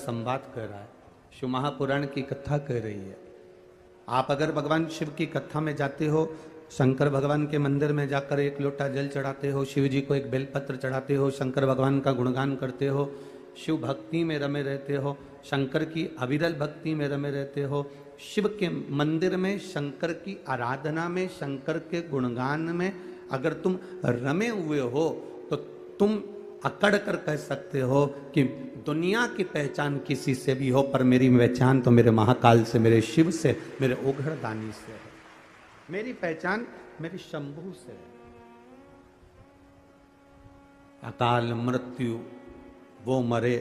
संवाद कर रहा है, शिव महापुराण की कथा कह रही है। आप अगर भगवान शिव की कथा में जाते हो, शंकर भगवान के मंदिर में जाकर एक लोटा जल चढ़ाते हो, शिव जी को एक बेलपत्र चढ़ाते हो, शंकर भगवान का गुणगान करते हो, शिव भक्ति में रमे रहते हो, शंकर की अविरल भक्ति में रमे रहते हो, शिव के मंदिर में शंकर की आराधना में, शंकर के गुणगान में अगर तुम रमे हुए हो तो तुम अकड़ कर कह सकते हो कि दुनिया की पहचान किसी से भी हो, पर मेरी पहचान तो मेरे महाकाल से, मेरे शिव से, मेरे ओघड़दानी से है। मेरी पहचान मेरे शंभू से है। अकाल मृत्यु वो मरे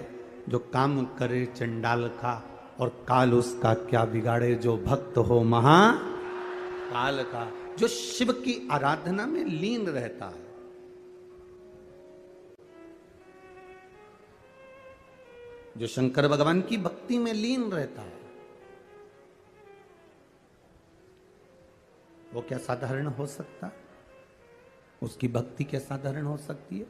जो काम करे चंडाल का, और काल उसका क्या बिगाड़े जो भक्त हो महाकाल का। जो शिव की आराधना में लीन रहता है, जो शंकर भगवान की भक्ति में लीन रहता है, वो क्या साधारण हो सकता? उसकी भक्ति क्या साधारण हो सकती है?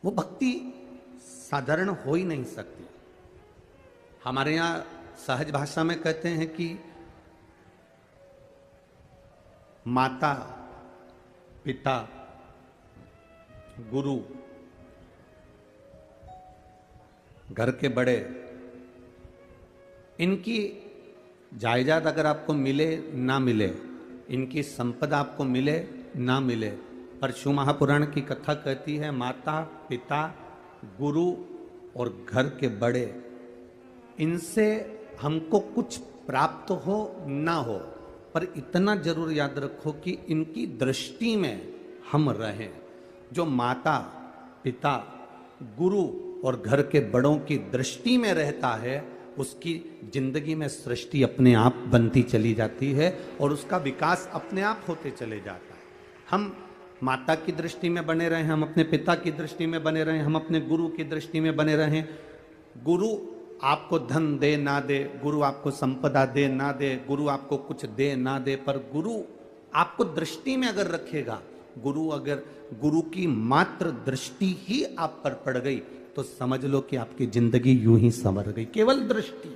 वो भक्ति साधारण हो ही नहीं सकती। हमारे यहां सहज भाषा में कहते हैं कि माता, पिता, गुरु, घर के बड़े, इनकी जायदाद अगर आपको मिले ना मिले, इनकी संपदा आपको मिले ना मिले, पर शिव महापुराण की कथा कहती है माता, पिता, गुरु और घर के बड़े, इनसे हमको कुछ प्राप्त हो ना हो, पर इतना जरूर याद रखो कि इनकी दृष्टि में हम रहें। जो माता, पिता, गुरु और घर के बड़ों की दृष्टि में रहता है, उसकी जिंदगी में सृष्टि अपने आप बनती चली जाती है और उसका विकास अपने आप होते चले जाता है। हम माता की दृष्टि में बने रहें, हम अपने पिता की दृष्टि में बने रहें, हम अपने गुरु की दृष्टि में बने रहें। गुरु आपको धन दे ना दे, गुरु आपको संपदा दे ना दे, गुरु आपको कुछ दे ना दे, पर गुरु आपको दृष्टि में अगर रखेगा, गुरु की मात्र दृष्टि ही आप पर पड़ गई तो समझ लो कि आपकी जिंदगी यूं ही संवर गई। केवल दृष्टि।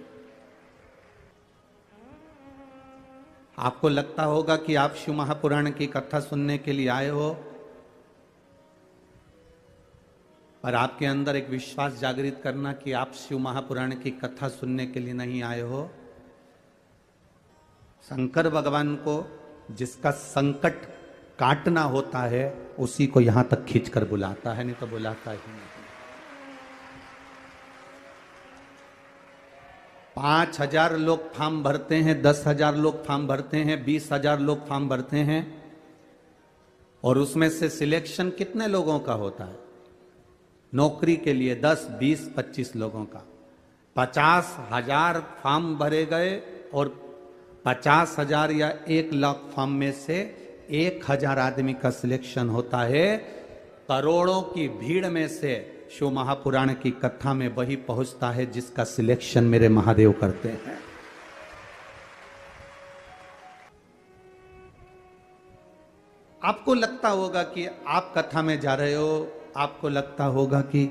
आपको लगता होगा कि आप शिव महापुराण की कथा सुनने के लिए आए हो, पर आपके अंदर एक विश्वास जागृत करना कि आप शिव महापुराण की कथा सुनने के लिए नहीं आए हो। शंकर भगवान को जिसका संकट काटना होता है उसी को यहां तक खींचकर बुलाता है, नहीं तो बुलाता ही नहीं। 5,000 लोग फॉर्म भरते हैं, 10,000 लोग फॉर्म भरते हैं, 20,000 लोग फॉर्म भरते हैं, और उसमें से सिलेक्शन कितने लोगों का होता है? नौकरी के लिए 10, 20, 25 लोगों का। 50,000 फॉर्म भरे गए और 50,000 या 1,00,000 फॉर्म में से 1,000 आदमी का सिलेक्शन होता है। करोड़ों की भीड़ में से शिव महापुराण की कथा में वही पहुंचता है जिसका सिलेक्शन मेरे महादेव करते हैं। आपको लगता होगा कि आप कथा में जा रहे हो, आपको लगता होगा कि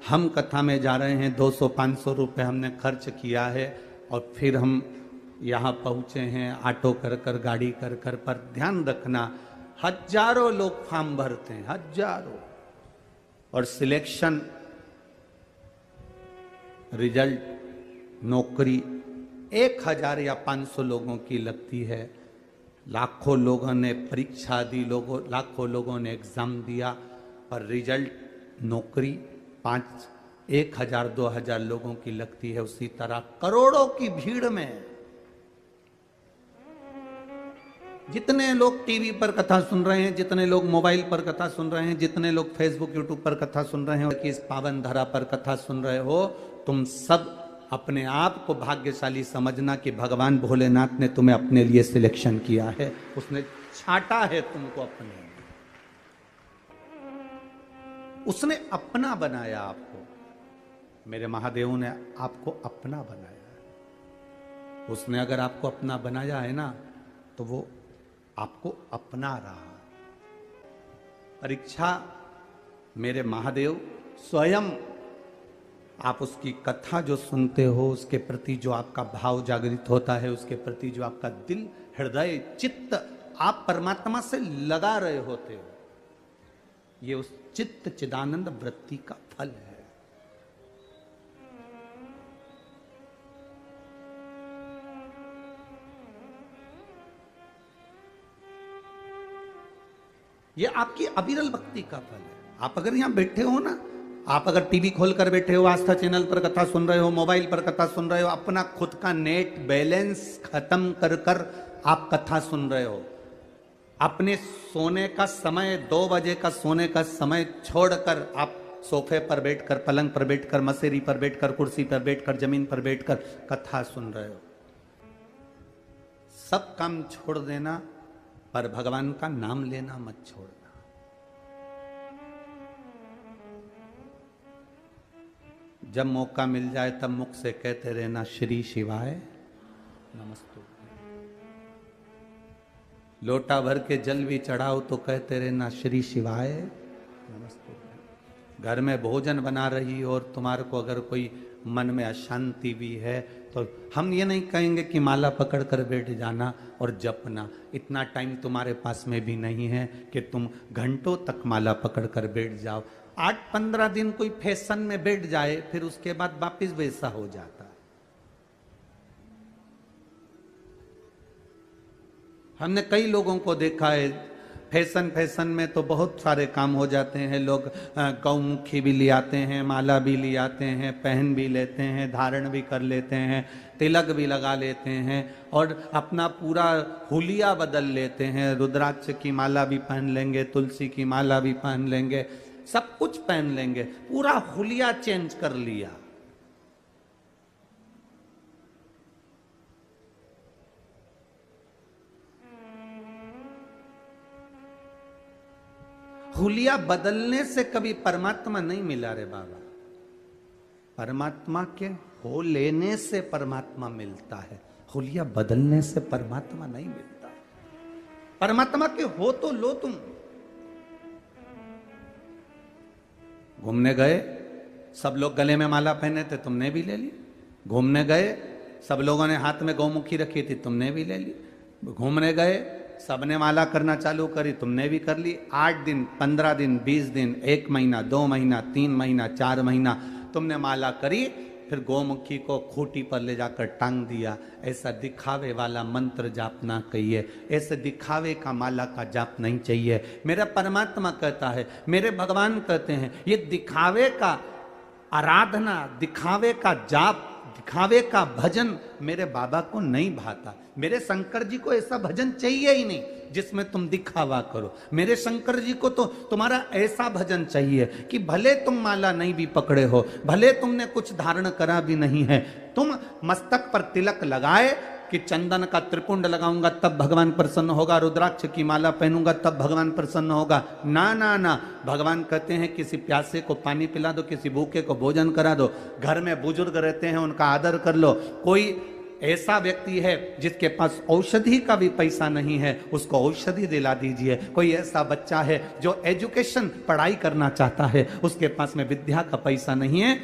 हम कथा में जा रहे हैं, 200-500 रुपए हमने खर्च किया है और फिर हम यहाँ पहुँचे हैं ऑटो कर कर, गाड़ी कर कर, पर ध्यान रखना हजारों लोग फॉर्म भरते हैं, हजारों, और सिलेक्शन, रिजल्ट, नौकरी 1,000 या 500 लोगों की लगती है। लाखों लोगों ने परीक्षा दी, लाखों लोगों ने एग्जाम दिया, पर रिजल्ट, नौकरी 1,000, 2,000 लोगों की लगती है। उसी तरह करोड़ों की भीड़ में जितने लोग टीवी पर कथा सुन रहे हैं, जितने लोग मोबाइल पर कथा सुन रहे हैं, जितने लोग फेसबुक, यूट्यूब पर कथा सुन रहे हैं, कि इस पावन धरा पर कथा सुन रहे हो, तुम सब अपने आप को भाग्यशाली समझना कि भगवान भोलेनाथ ने तुम्हें अपने लिए सिलेक्शन किया है, उसने छांटा है तुमको अपने लिए, उसने अपना बनाया आपको। मेरे महादेव ने आपको अपना बनाया है। उसने अगर आपको अपना बनाया है ना, तो वो आपको अपना रहा है। परीक्षा मेरे महादेव स्वयं, आप उसकी कथा जो सुनते हो, उसके प्रति जो आपका भाव जागृत होता है, उसके प्रति जो आपका दिल, हृदय, चित्त आप परमात्मा से लगा रहे होते हो, ये उस चित्त चिदानंद वृत्ति का फल है। ये आपकी अविरल भक्ति का फल है। आप अगर यहां बैठे हो ना, आप अगर टीवी खोलकर बैठे हो, आस्था चैनल पर कथा सुन रहे हो, मोबाइल पर कथा सुन रहे हो, अपना खुद का नेट बैलेंस खत्म कर कर आप कथा सुन रहे हो, अपने सोने का समय 2 बजे का सोने का समय छोड़कर आप सोफे पर बैठकर, पलंग पर बैठकर, मसेरी पर बैठकर, कुर्सी पर बैठकर, जमीन पर बैठकर कथा सुन रहे हो, सब काम छोड़ देना, पर भगवान का नाम लेना मत छोड़ना। जब मौका मिल जाए तब मुख से कहते रहना श्री शिवाय नमस्तु। लोटा भर के जल भी चढ़ाओ तो कहते रहना श्री शिवाय नमस्तु। घर में भोजन बना रही और तुम्हारे को अगर कोई मन में अशांति भी है तो हम ये नहीं कहेंगे कि माला पकड़ कर बैठ जाना और जपना। इतना टाइम तुम्हारे पास में भी नहीं है कि तुम घंटों तक माला पकड़ कर बैठ जाओ। 8-15 दिन कोई फैशन में बैठ जाए, फिर उसके बाद वापिस वैसा हो जाता है। हमने कई लोगों को देखा है, फैशन में तो बहुत सारे काम हो जाते हैं। लोग गौमुखी भी ले आते हैं, माला भी ले आते हैं, पहन भी लेते हैं, धारण भी कर लेते हैं, तिलक भी लगा लेते हैं और अपना पूरा हुलिया बदल लेते हैं। रुद्राक्ष की माला भी पहन लेंगे, तुलसी की माला भी पहन लेंगे, सब कुछ पहन लेंगे, पूरा हुलिया चेंज कर लिया। हुलिया बदलने से कभी परमात्मा नहीं मिला रे बाबा। परमात्मा के हो लेने से परमात्मा मिलता है, हुलिया बदलने से परमात्मा नहीं मिलता है। परमात्मा के हो तो लो तुम। घूमने गए, सब लोग गले में माला पहने थे, तुमने भी ले ली। घूमने गए, सब लोगों ने हाथ में गौमुखी रखी थी, तुमने भी ले ली। घूमने गए, सबने माला करना चालू करी, तुमने भी कर ली। 8 दिन, 15 दिन, 20 दिन, 1 महीना, 2 महीना, 3 महीना, 4 महीना तुमने माला करी, फिर गौमुखी को खूंटी पर ले जाकर टांग दिया। ऐसा दिखावे वाला मंत्र जाप ना कहिए, ऐसे दिखावे का माला का जाप नहीं चाहिए। मेरा परमात्मा कहता है, मेरे भगवान कहते हैं, ये दिखावे का आराधना, दिखावे का जाप, दिखावे का भजन मेरे बाबा को नहीं भाता। मेरे शंकर जी को ऐसा भजन चाहिए ही नहीं जिसमें तुम दिखावा करो। मेरे शंकर जी को तो तुम्हारा ऐसा भजन चाहिए कि भले तुम माला नहीं भी पकड़े हो, भले तुमने कुछ धारण करा भी नहीं है, तुम मस्तक पर तिलक लगाए कि चंदन का त्रिपुंड लगाऊंगा तब भगवान प्रसन्न होगा, रुद्राक्ष की माला पहनूंगा तब भगवान प्रसन्न होगा। ना ना ना, भगवान कहते हैं किसी प्यासे को पानी पिला दो, किसी भूखे को भोजन करा दो, घर में बुजुर्ग रहते हैं उनका आदर कर लो। कोई ऐसा व्यक्ति है जिसके पास औषधि का भी पैसा नहीं है, उसको औषधि दिला दीजिए। कोई ऐसा बच्चा है जो एजुकेशन पढ़ाई करना चाहता है, उसके पास में विद्या का पैसा नहीं है,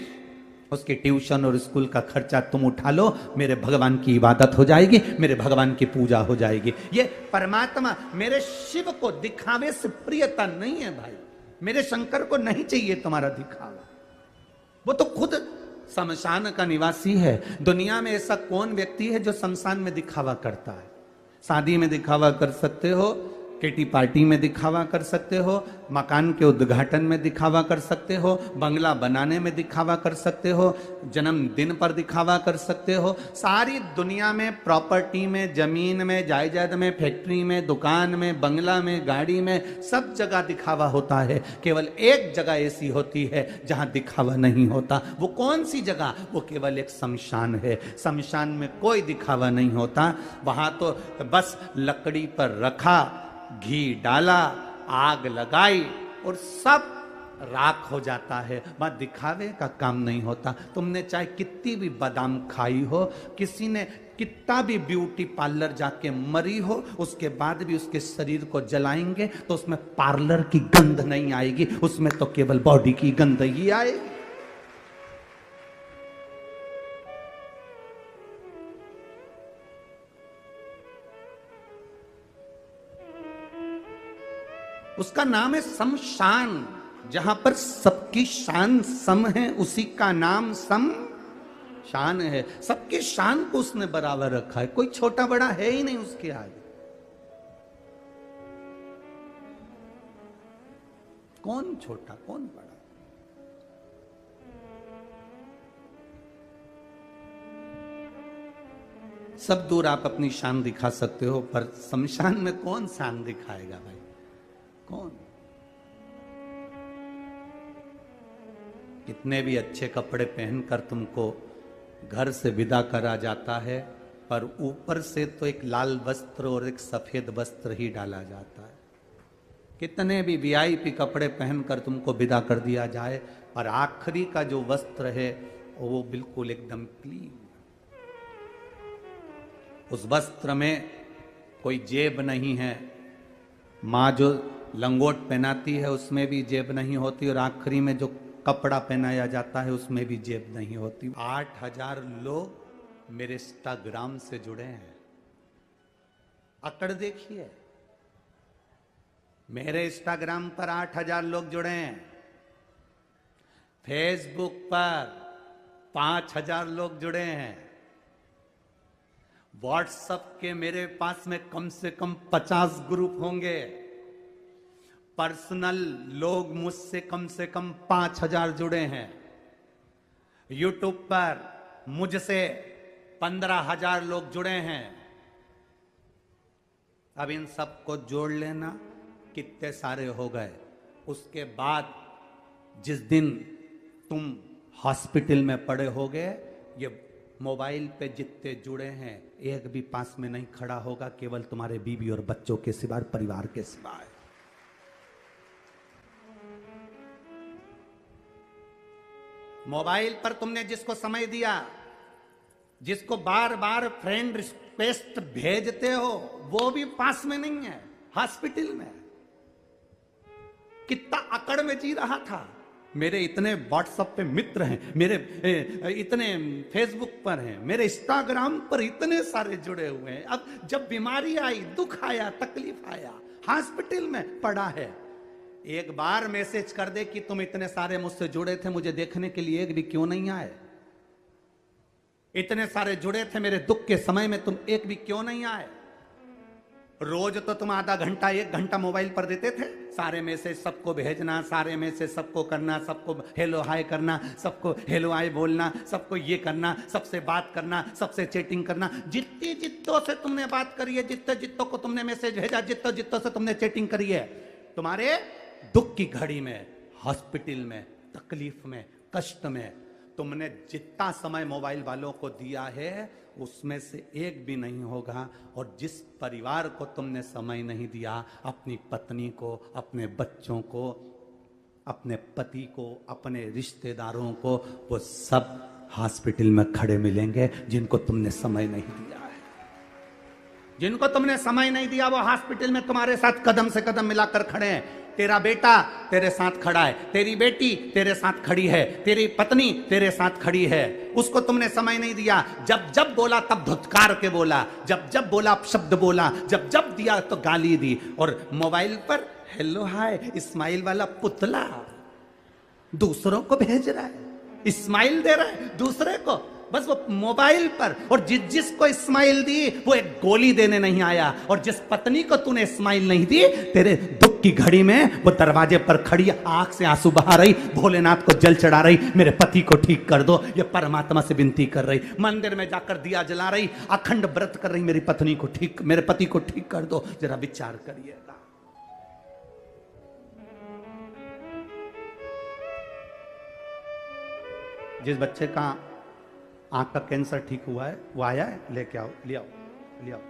उसके ट्यूशन और स्कूल का खर्चा तुम उठा लो, मेरे भगवान की इबादत हो जाएगी, मेरे भगवान की पूजा हो जाएगी। ये परमात्मा, मेरे शिव को दिखावे से प्रियता नहीं है भाई। मेरे शंकर को नहीं चाहिए तुम्हारा दिखावा, वो तो खुद शमशान का निवासी है। दुनिया में ऐसा कौन व्यक्ति है जो शमशान में दिखावा करता है? शादी में दिखावा कर सकते हो, किटी पार्टी में दिखावा कर सकते हो, मकान के उद्घाटन में दिखावा कर सकते हो, बंगला बनाने में दिखावा कर सकते हो, जन्मदिन पर दिखावा कर सकते हो। सारी दुनिया में प्रॉपर्टी में, जमीन में, जायदाद में, फैक्ट्री में, दुकान में, बंगला में, गाड़ी में, सब जगह दिखावा होता है। केवल एक जगह ऐसी होती है जहां दिखावा नहीं होता। वो कौन सी जगह? वो केवल एक शमशान है। शमशान में कोई दिखावा नहीं होता। वहां तो बस लकड़ी पर रखा, घी डाला, आग लगाई और सब राख हो जाता है। वहां दिखावे का काम नहीं होता। तुमने चाहे कितनी भी बादाम खाई हो, किसी ने कितना भी ब्यूटी पार्लर जाके मरी हो, उसके बाद भी उसके शरीर को जलाएंगे तो उसमें पार्लर की गंध नहीं आएगी, उसमें तो केवल बॉडी की गंध ही आएगी। उसका नाम है शमशान। जहां पर सबकी शान सम है, उसी का नाम सम शान है। सबके शान को उसने बराबर रखा है, कोई छोटा बड़ा है ही नहीं उसके आगे। कौन छोटा कौन बड़ा? सब दूर आप अपनी शान दिखा सकते हो, पर शमशान में कौन शान दिखाएगा भाई? कौन? कितने भी अच्छे कपड़े पहनकर तुमको घर से विदा करा जाता है, पर ऊपर से तो एक लाल वस्त्र और एक सफेद वस्त्र ही डाला जाता है। कितने भी वीआईपी कपड़े पहनकर तुमको विदा कर दिया जाए, पर आखिरी का जो वस्त्र है वो बिल्कुल एकदम क्लीन। उस वस्त्र में कोई जेब नहीं है। माँ जो लंगोट पहनाती है उसमें भी जेब नहीं होती, और आखिरी में जो कपड़ा पहनाया जाता है उसमें भी जेब नहीं होती। 8,000 लोग मेरे इंस्टाग्राम से जुड़े हैं। अकड़ देखिए, मेरे इंस्टाग्राम पर 8,000 लोग जुड़े हैं। फेसबुक पर 5,000 लोग जुड़े हैं। व्हाट्सएप के मेरे पास में कम से कम 50 ग्रुप होंगे। पर्सनल लोग मुझसे कम से कम 5,000 जुड़े हैं। यूट्यूब पर मुझसे 15,000 लोग जुड़े हैं। अब इन सबको जोड़ लेना, कितने सारे हो गए। उसके बाद जिस दिन तुम हॉस्पिटल में पड़े होगे, ये मोबाइल पे जितने जुड़े हैं एक भी पास में नहीं खड़ा होगा, केवल तुम्हारे बीवी और बच्चों के सिवाय, परिवार के सिवाय। मोबाइल पर तुमने जिसको समय दिया, जिसको बार बार फ्रेंड रिक्वेस्ट भेजते हो, वो भी पास में नहीं है, हॉस्पिटल में। कितना अकड़ में जी रहा था। मेरे इतने व्हाट्सएप पे मित्र हैं, मेरे इतने फेसबुक पर हैं, मेरे इंस्टाग्राम पर इतने सारे जुड़े हुए हैं। अब जब बीमारी आई, दुख आया, तकलीफ आया, हॉस्पिटल में पड़ा है, एक बार मैसेज कर दे कि तुम इतने सारे मुझसे जुड़े थे, मुझे देखने के लिए एक भी क्यों नहीं आए? इतने सारे जुड़े थे मेरे दुख के समय में, तुम एक भी क्यों नहीं आए? रोज तो तुम आधा घंटा 1 घंटा मोबाइल पर देते थे, सारे मैसेज सबको भेजना, सारे मैसेज सबको करना, सबको हेलो हाय करना, सबको हेलो हाय बोलना, सबको ये करना, सबसे बात करना, सबसे चैटिंग करना। जितनी जितों से तुमने बात करी है, जितने जितों को तुमने मैसेज भेजा, जितों जितों से तुमने चैटिंग करी है, तुम्हारे दुख की घड़ी में, हॉस्पिटल में, तकलीफ में, कष्ट में तुमने जितना समय मोबाइल वालों को दिया है, उसमें से एक भी नहीं होगा। और जिस परिवार को तुमने समय नहीं दिया, अपनी पत्नी को, अपने बच्चों को, अपने पति को, अपने रिश्तेदारों को, वो सब हॉस्पिटल में खड़े मिलेंगे जिनको तुमने समय नहीं दिया है। जिनको तुमने समय नहीं दिया वो हॉस्पिटल में तुम्हारे साथ कदम से कदम मिलाकर खड़े हैं। तेरा बेटा तेरे साथ खड़ा है, तेरी बेटी तेरे साथ खड़ी है, तेरी पत्नी तेरे साथ खड़ी है। उसको तुमने समय नहीं दिया। जब जब बोला तब धुतकार के बोला, जब जब बोला शब्द बोला, जब जब दिया तो गाली दी। और मोबाइल पर हेलो हाय स्माइल वाला पुतला दूसरों को भेज रहा है, स्माइल दे रहा है दूसरे को, बस वो मोबाइल पर। और जिसको स्माइल दी वो एक गोली देने नहीं आया। और जिस पत्नी को तूने स्माइल नहीं दी, तेरे दुख की घड़ी में वो दरवाजे पर खड़ी आंख से आंसू बहा रही, भोलेनाथ को जल चढ़ा रही, मेरे पति को ठीक कर दो, ये परमात्मा से विनती कर रही, मंदिर में जाकर दिया जला रही, अखंड व्रत कर रही, मेरी पत्नी को ठीक, मेरे पति को ठीक कर दो। जरा विचार करिएगा। जिस बच्चे का आंख का कैंसर ठीक हुआ है वो आया है, लेके आओ, ले आओ, ले आओ।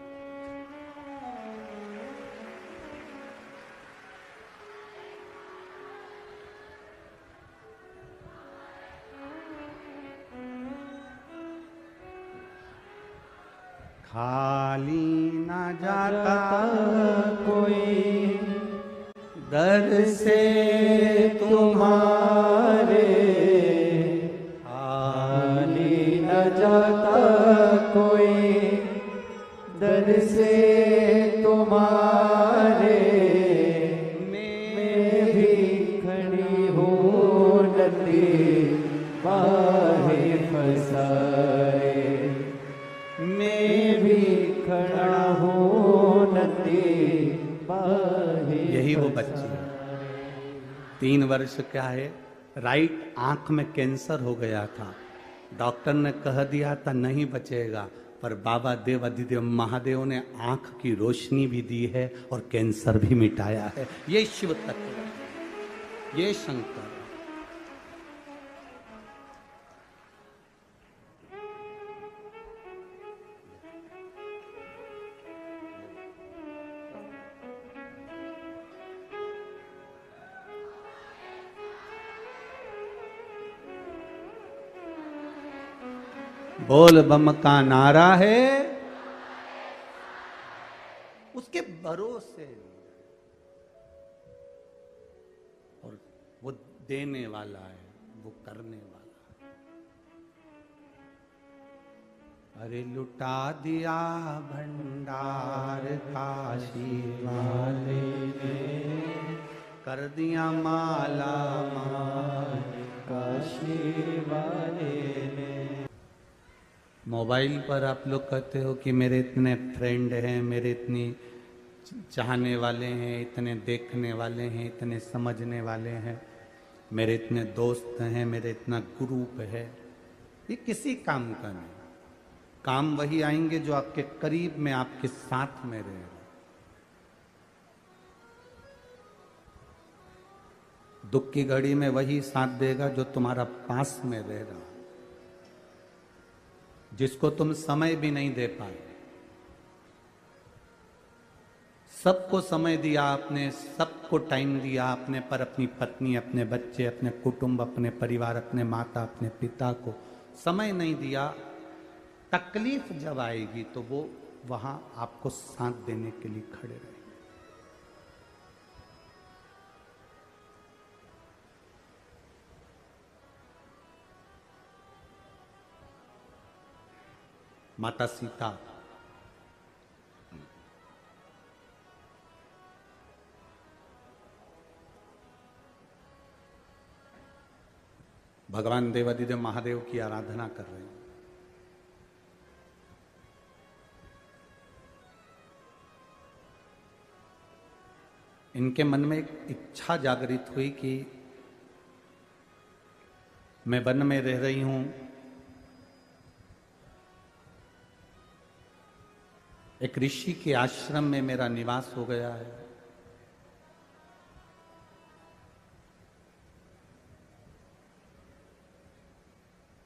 खाली ना जाता कोई दर से तुम्हारे, खाली न जाता कोई दर से तुम्हारे। मैं भी खड़ी हूँ नदी बाहे फसाए, मैं भी खड़ा हूँ नदी बाहे। यही वो बच्ची है, 3 वर्ष का है, राइट आंख में कैंसर हो गया था। डॉक्टर ने कह दिया था नहीं बचेगा, पर बाबा देव अधिदेव महादेव ने आंख की रोशनी भी दी है और कैंसर भी मिटाया है। ये शिव तत्व है, ये शंकर है। बोल बम का नारा है, उसके भरोसे, और वो देने वाला है, वो करने वाला है। अरे लुटा दिया भंडार काशी वाले ने, कर दिया माला माल काशी वाले ने। मोबाइल पर आप लोग कहते हो कि मेरे इतने फ्रेंड हैं, मेरे इतनी चाहने वाले हैं, इतने देखने वाले हैं, इतने समझने वाले हैं, मेरे इतने दोस्त हैं, मेरे इतना ग्रुप है। ये किसी काम का नहीं। काम वही आएंगे जो आपके करीब में, आपके साथ में रहे। दुख की घड़ी में वही साथ देगा जो तुम्हारा पास में रह रहा, जिसको तुम समय भी नहीं दे पाए। सबको समय दिया आपने, सबको टाइम दिया आपने, पर अपनी पत्नी, अपने बच्चे, अपने कुटुंब, अपने परिवार, अपने माता, अपने पिता को समय नहीं दिया। तकलीफ जब आएगी तो वो वहां आपको साथ देने के लिए खड़े रहेंगे। माता सीता भगवान देवादिदेव महादेव की आराधना कर रहे हैं। इनके मन में एक इच्छा जागृत हुई कि मैं वन में रह रही हूं, एक ऋषि के आश्रम में मेरा निवास हो गया है।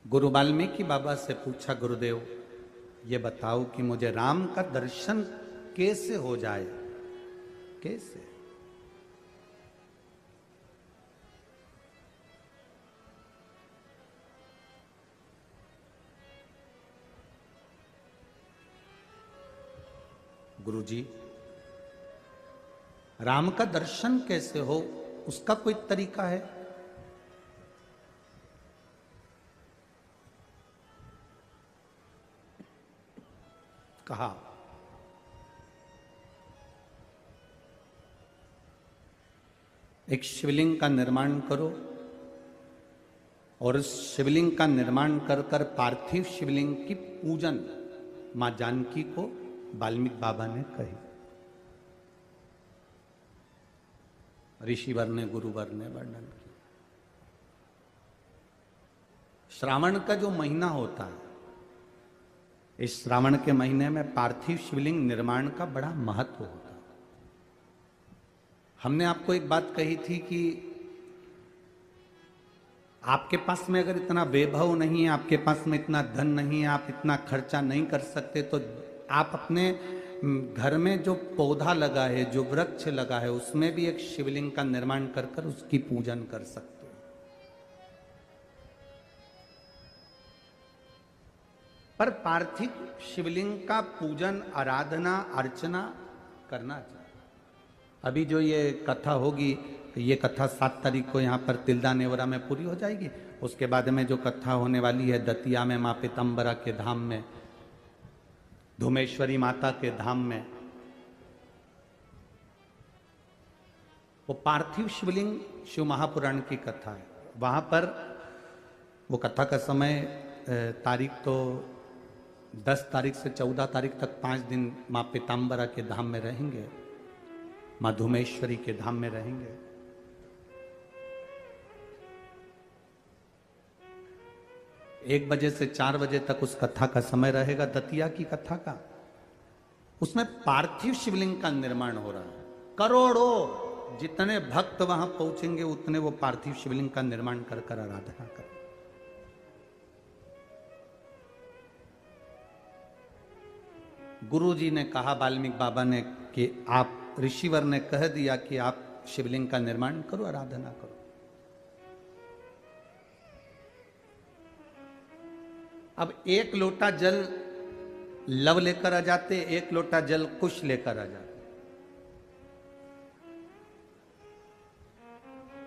गुरु वाल्मीकि बाबा से पूछा, गुरुदेव ये बताओ कि मुझे राम का दर्शन कैसे हो जाए, कैसे? गुरुजी, राम का दर्शन कैसे हो, उसका कोई तरीका है? कहा, एक शिवलिंग का निर्माण करो और उस शिवलिंग का निर्माण कर कर पार्थिव शिवलिंग की पूजन मां जानकी को वाल्मीकि बाबा ने कही। ऋषिवर ने, गुरुवर ने वर्णन किया। श्रावण का जो महीना होता है, इस श्रावण के महीने में पार्थिव शिवलिंग निर्माण का बड़ा महत्व होता है। हमने आपको एक बात कही थी कि आपके पास में अगर इतना वैभव नहीं है, आपके पास में इतना धन नहीं है, आप इतना खर्चा नहीं कर सकते, तो आप अपने घर में जो पौधा लगा है, जो वृक्ष लगा है, उसमें भी एक शिवलिंग का निर्माण कर कर उसकी पूजन कर सकते हो। पर पार्थिव शिवलिंग का पूजन, आराधना, अर्चना करना चाहिए। अभी जो ये कथा होगी, ये कथा 7 तारीख को यहाँ पर तिल्दा नेवरा में पूरी हो जाएगी। उसके बाद में जो कथा होने वाली है दतिया में माँ पीताम्बरा के धाम में, धुमेश्वरी माता के धाम में, वो पार्थिव शिवलिंग शिव महापुराण की कथा है। वहां पर वो कथा का समय तारीख तो 10 तारीख से 14 तारीख तक 5 दिन माँ पीताम्बरा के धाम में रहेंगे, माँ धुमेश्वरी के धाम में रहेंगे। 1 बजे से 4 बजे तक उस कथा का समय रहेगा, दतिया की कथा का। उसमें पार्थिव शिवलिंग का निर्माण हो रहा है। करोड़ों जितने भक्त वहां पहुंचेंगे उतने वो पार्थिव शिवलिंग का निर्माण कर कर आराधना करें। गुरु जी ने कहा, वाल्मीकि बाबा ने, कि आप, ऋषिवर ने कह दिया कि आप शिवलिंग का निर्माण करो, आराधना करो। अब 1 लोटा जल लव लेकर आ जाते, 1 लोटा जल कुश लेकर आ जाते।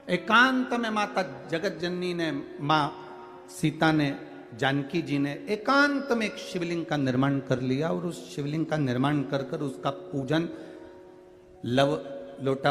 एकांत में माता जगत जननी ने, मां सीता ने, जानकी जी ने एकांत में एक शिवलिंग का निर्माण कर लिया और उस शिवलिंग का निर्माण कर कर उसका पूजन लव लोटा